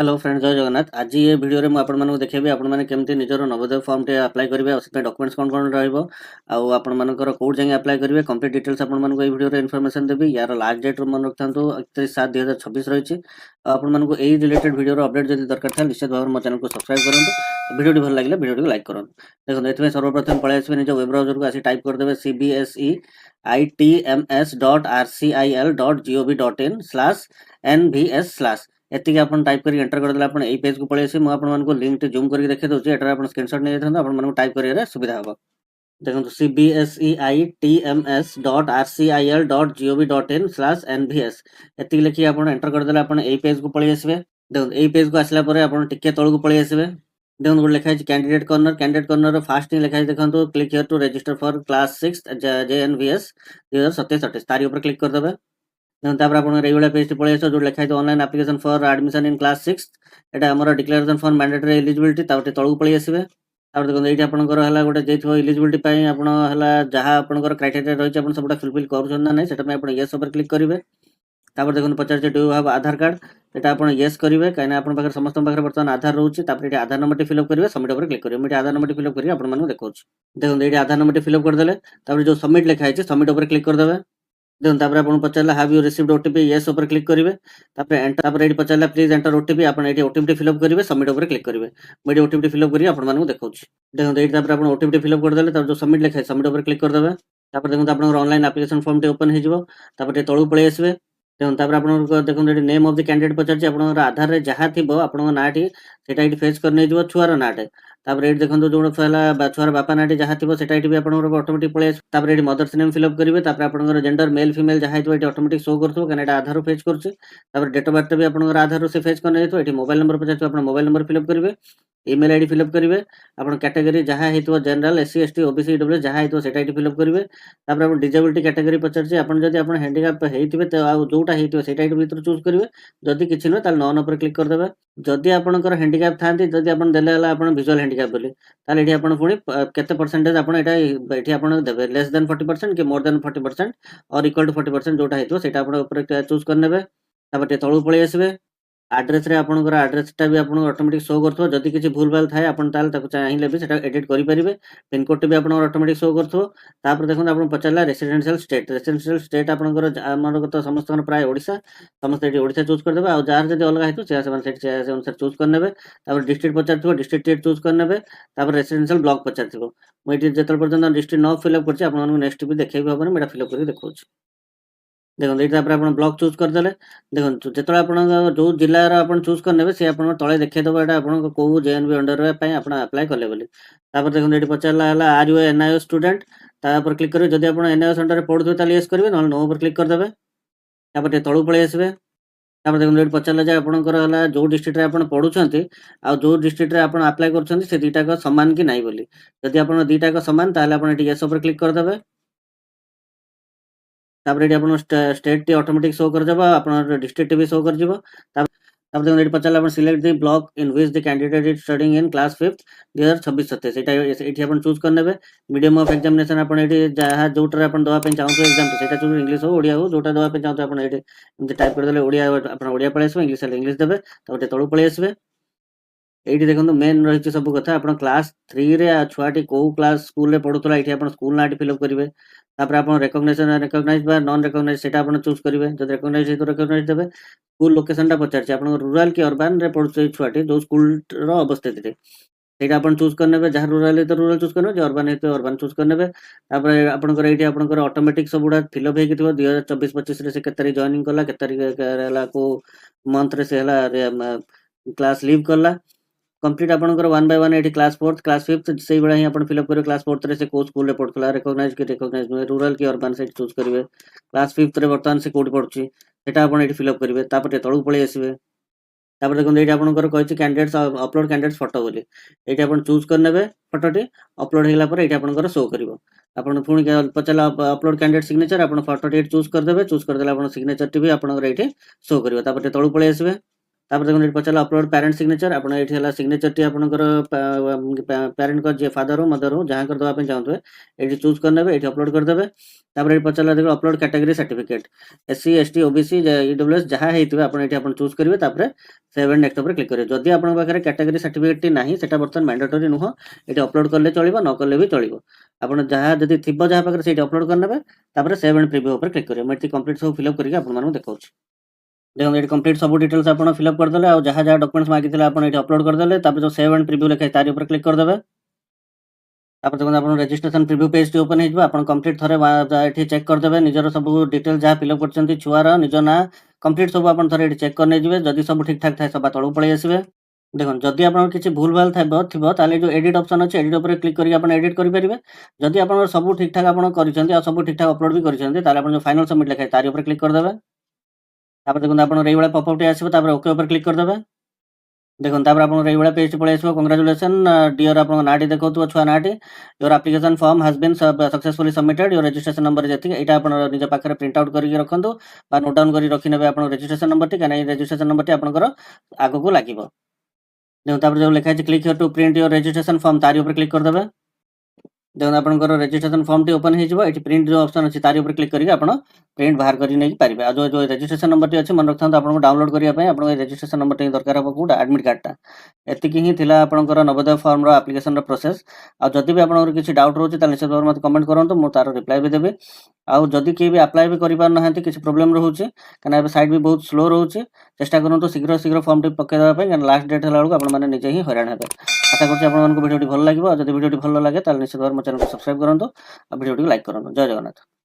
Hello friends जय जगन्नाथ। आज ये वीडियो रे मु आपण मानको देखेबी आपण माने केमते निजर नवोदय फॉर्म टे अप्लाई करिवे और सेटा डॉक्यूमेंट्स कोन कोन रहइबो आ आपण मानकर कोड जाय अप्लाई करिवे कंप्लीट डिटेल्स आपण मानको ए वीडियो रे इन्फॉर्मेशन देबी। यार लास्ट डेट मन रखथांतो 31/7/2026 रहिछि। आपण मानको एई रिलेटेड वीडियो रो अपडेट जदि दरकार था निश्चित भाव मो चैनल को सब्सक्राइब करंतु। वीडियो टी भल लागले वीडियो टी लाइक करंतु। देखो एतमे सर्वप्रथम पळे आसीबे निज वेब ब्राउजर को आसी टाइप कर देबे cbseiTMS.rcil.gov.in/nvs/ एतिक आपण टाइप करी एंटर कर देला आपण एई पेज को पळे आसी। मु आपण मानको लिंक टे जूम करके देखे दोछि। एटा आपण स्क्रीनशॉट नै देथन आपण मानको टाइप करिया रे सुविधा हबो। देखंतु cbseiTMS.rcil.gov.in/nvs एतिक लिखि आपण एंटर कर देला आपण एई पेज को पळे आसीबे। देखंतु एई पेज को आसला परे आपण टिके तळ को पळे आसीबे। देखंतु गोटे लिखा है कैंडिडेट कॉर्नर रो फास्ट लिखा है। देखंतु click here to register for class 6 JNVS 2027-28 तारी ऊपर क्लिक कर देबे। तापर आपण रे वाला पेज पळे आसो जो लिखा है online application for admission in class 6 एटा हमर डिक्लेरेशन फॉर मैंडेटरी एलिजिबिलिटी तापर तळକୁ पळे आसीबे। तापर देखो एठी आपनकर हला गोटे जेथिबो एलिजिबिलिटी पई आपण हला जहा आपनकर क्राइटेरिया रहिछ आपण सबटा फुलफिल करूछन ना नै सेटा पे आपण यस ऊपर क्लिक करिवे। तापर देखो पचार जे do you have Aadhaar card एटा आपण यस करिवे काइना आपण पाखर समस्त पाखर वर्तमान आधार रहउछि। तापर एठी आधार नंबर टी फिल अप करिवे सबमिट ऊपर क्लिक करिवे। एठी आधार नंबर टी फिल अप करिवे आपण मानु देखौछि। देखो एठी आधार नंबर टी फिल अप कर देले तापर जो सबमिट लिखा है सबमिट ऊपर क्लिक कर देबे। देखो तापर आपण पचारला have you received OTP yes ऊपर क्लिक करिवे। तापर एंटर तापर एठी पचारला प्लीज एंटर ओटीपी आपण एठी ओटीपी टी फिल अप करिवे सबमिट ऊपर क्लिक करिवे। मैं एठी ओटीपी टी फिल अप करी आपण मानु देखौछि। देखो एठी तापर आपण ओटीपी टी फिल अप कर देले तापर जो सबमिट लिखा है सबमिट ऊपर क्लिक कर देबे। तापर देखो आपन ऑनलाइन एप्लीकेशन फॉर्म टी ओपन हे जिवो। तापर टे तळु पळे आसीबे। देखो तापर आपण देखो एठी नेम ऑफ द कैंडिडेट पचारछि आपण आधार रे जहा थिबो आपण नाटी सेटा एठी फेच कर नै जिवो छुआर नाटे। तापर एठी देखंतु जोन फैला छुआर बापा नाटी जहा थिबो सेटा एठी भी आपण ऑटोमेटिक पळे आसी। तापर एठी मदर्स नेम फिल अप करिवे। तापर आपण जेंडर मेल फीमेल जहा हितो एठी ऑटोमेटिक शो करथो कने एटा आधार रो फेच करछि। तापर डेट ऑफ बर्थ भी आपण आधार रो से फेच कर नै हितो एठी मोबाइल नंबर पचारछि आपण मोबाइल नंबर फिल अप करिवे। ईमेल आईडी फिल अप करिवे। आपण कैटेगरी जहा हितो general SC ST OBC EWS जहा हितो सेटा एठी फिल अप करिवे। तापर आपण डिसेबिलिटी कैटेगरी पचारछि आपण जदि आपण हैंडीकैप हेइतिबे त आ जोटा हेइतिबे सेटा एठी भीतर चूज करिवे। जदि किछि न ताल नॉन ऊपर क्लिक कर देबे। जदि आपनकर हैंडीकैप थांती जदि आपण देले हला आपण विजुअल हैंडीकैप बोली ताल एठी आपण पुणी केते परसेंटेज आपण एटा एठी आपण देबे लेस देन 40% कि मोर देन 40% और इक्वल टू 40% जोटा हेइतो सेटा आपण ऊपर चूज कर नेबे। तापर ते तळु पळे आसीबे। एड्रेस रे आपनकर एड्रेस टा भी आपन ऑटोमेटिक शो करथो। जदि किछि भूल भाल थाए आपण ताल ताको चाहिले भी सेटा एडिट करि परिबे। पिन कोड भी आपन ऑटोमेटिक शो करथो। तापर देखन आपन पचारला रेसिडेंशियल स्टेट आपनकर हमर तो समस्त प्राय ओडिसा समस्त एटी ओडिसा चूज कर देबे। आ जार जदि अलग हेतु से से अनुसार चूज कर नेबे। तापर डिस्ट्रिक्ट पचारथिबो डिस्ट्रिक्ट टेट चूज कर नेबे। तापर रेसिडेंशियल ब्लॉक पचारथिबो मु एटी जेतल पर्यंत डिस्ट्रिक्ट न फिल अप करछि आपन मानको नेक्स्ट भी देखेबे हबन मेटा फिल अप करि देखौछि। देखो एटा पर आपण ब्लॉक चूज कर देले। देखो जेतले आपण जो जिल्ला रा आपण चूज कर नेबे से आपण तळे देखै दबो एटा आपण को जेएनबी अंडर रे पय आपण अप्लाई करले बोली। तापर देखो एटी पचारला हला आर यू एनआईओ स्टूडेंट तापर क्लिक करिवे। जदि आपण एनआईओ अंडर रे पढुथो ताले यस करिवे न नो पर क्लिक कर देबे। तापर ते तळु पळे आसीबे। तापर देखो एटी पचारला जे आपणकर हला जो डिस्ट्रिक्ट रे आपण पढुछंती आ जो डिस्ट्रिक्ट रे आपण अप्लाई करछंती से दुटा को समान कि नाही बोली। जदि आपण दुटा को समान ताले आपण एटी यस पर क्लिक कर देबे। तापर एटी आपण स्टेट टी ऑटोमेटिक शो कर जबा आपण डिस्ट्रिक्ट भी शो कर जिवो। तापर देखो एटी पचारला आपण select the block in which the candidate is studying in class 5 2026-27 एटा एठी आपण चूज कर नेबे। मीडियम ऑफ एग्जामिनेशन आपण एटी जहा जोटर आपण दवा पे चाहू एग्जाम सेटा चूज इंग्लिश हो ओडिया हो जोटा दवा पे चाहू आपण एटी एमते टाइप कर देले ओडिया आपण ओडिया पळे आसबे इंग्लिश इंग्लिश देबे। तापर तळु पळे आसबे। एठी देखंतु मेन रहिछि सब कथा आपण क्लास 3 रे छुआटी को क्लास स्कूल रे पढुतला एठी आपण स्कूल नाटी फिल अप करिवे। तापर आपण रिकॉग्नाइज बा नॉन रिकॉग्नाइज सेटा आपण चूज करिवे। जदि रिकॉग्नाइज हे तो रिकॉग्नाइज देबे। स्कूल लोकेशन टा पचारछि आपण रूरल कि अर्बन रे पढुछि छुआटी जो स्कूल रो अवस्थित रे सेटा आपण चूज कर नेबे। जहा रूरल हे तो रूरल चूज करने जे अर्बन हे तो अर्बन चूज कर नेबे। तापर आपनकर एठी आपनकर ऑटोमेटिक सब गुडा फिल अप हे किथिबो 2024-25 रे से के तारिख जॉइनिंग कला के तारिख हला को मंथ रे से हला क्लास लीव कला कंप्लीट आपनकर 1 बाय 1 एठी क्लास 4th क्लास 5th सेही बेला ही आपण फिल अप करिवे। क्लास 4th रे से को स्कूल रे पढुतला रिकॉग्नाइज नुहे रूरल कि अर्बन से चूज करिवे। क्लास 5th रे वर्तमान से कोड पढुछि सेटा आपण एठी फिल अप करिवे। तापर तळु पळे आसीबे। तापर देखो एठी आपनकर कहिछि कैंडिडेट्स अपलोड कैंडिडेट्स फोटो बोली एठी आपण चूज कर नेबे। फोटोटी अपलोड हेला पर एठी आपनकर शो करिवो। आपण पुणी पचारला अपलोड कैंडिडेट सिग्नेचर आपण फोटोटी चूज कर देबे। चूज कर देला आपण सिग्नेचर टी भी आपनकर एठी शो करिवो। तापर तळु पळे आसीबे। तापर देखो ये पचाला अपलोड पेरेंट सिग्नेचर आपण एठी हला सिग्नेचर टी आपनकर पेरेंट को जे फादर हो मदर हो जहां कर दवा पे चाहतो एठी चूज करनेबे एठी अपलोड कर देबे तापर एठी पचाला देखो upload category certificate SC ST OBC EWS जहां हेतिबे आपण एठी आपण चूज करिवे तापर सेव एंड नेक्स्ट ऊपर क्लिक करिवे जदी आपण पाखरे कैटेगरी सर्टिफिकेट टी नाही सेटा बर्तन मैंडेटरी नुह एठी अपलोड करले चलिबो न करले भी चलिबो आपण जहां जदी थिबो जहां पाखरे सेठी अपलोड करनेबे तापर सेव एंड प्रीव्यू ऊपर क्लिक करिवे मैं कंप्लीट सब फिल अप करके आपण मानु देखाउछी देखो ये कंप्लीट सब डिटेल्स आपण फिल अप कर देले आ जहां जहां डॉक्यूमेंट्स मागिथिले आपण एठी अपलोड कर देले तापर जो सेव एंड प्रीव्यू लिखा है तारि ऊपर क्लिक कर देबे तापर देखो आपण रजिस्ट्रेशन प्रीव्यू पेज टी ओपन हेजबा आपण कंप्लीट थरे एठी चेक कर देबे निजर सब डिटेल जहां फिल अप करचंती छुआर निज ना कंप्लीट सब आपण थरे एठी चेक कर नै जिवे जदी सब ठीक ठाक थाए सब तळु पळै आसीबे देखो जदी आपण किछि भूल भाल थिबो ताले जो एडिट ऑप्शन अछि एडिट ऊपर क्लिक करके आपण एडिट करि परिबे जदी आपण सब ठीक ठाक आपण करिसंती आ सब ठीक ठाक अपलोड भी करिसंती ताले आपण जो फाइनल सबमिट लिखा है तारि ऊपर क्लिक कर देबे तापर देखो आपण रेई वाला पॉपअप टे आसीबो तापर ओके ऊपर क्लिक कर देबे देखो तापर आपण रेई वाला पेज पळे आसीबो कांग्रेचुलेशन डियर आपण नाटी देखौतो छुआ नाटी your application form has been successfully submitted your registration number जति एटा आपण निज पाखरे प्रिंट आउट करके रखंतु बा नोट डाउन करी रखि नेबे आपण रजिस्ट्रेशन नंबर टी कनै रजिस्ट्रेशन नंबर टी आपनकर आगो को लागिबो देखो तापर जो लिखा है click here to print your registration form तारि ऊपर क्लिक कर देबे देखो आपनकर रजिस्ट्रेशन फॉर्म टी ओपन हे जिवो एठी प्रिंट जो ऑप्शन अछि तारि ऊपर क्लिक करके आपण प्रिंट बाहर करी नै पारिबे आ जो जो रजिस्ट्रेशन नंबर टी अछि मन रखथां आपन को डाउनलोड करिया पय आपन रजिस्ट्रेशन नंबर टी दरकार हो कोड एडमिट कार्ड टा एतिकी ही थिला आपनकर नवोदय फॉर्म रो एप्लीकेशन रो प्रोसेस आ जदी भी आपनकर किछि डाउट रहउछि त निश्चित भाव मत कमेंट करंतु मो तार रिप्लाई भी देबे आ जदी के भी अप्लाई भी करि पार नहंती किछि प्रॉब्लम रहउछि कना ए साइट भी बहुत स्लो रहउछि चेष्टा करंतु शीघ्र शीघ्र फॉर्म टी पके देबा पय लास्ट डेट हला बेलको आपन माने निजे ही हैरान हेबे आशा करछि आपन मन को वीडियो टी भल लागिबो जदी वीडियो टी भल लागे त निश्चित भाव मो चैनल को सब्सक्राइब करंतु आ वीडियो टी लाइक करंतु जय जगन्नाथ।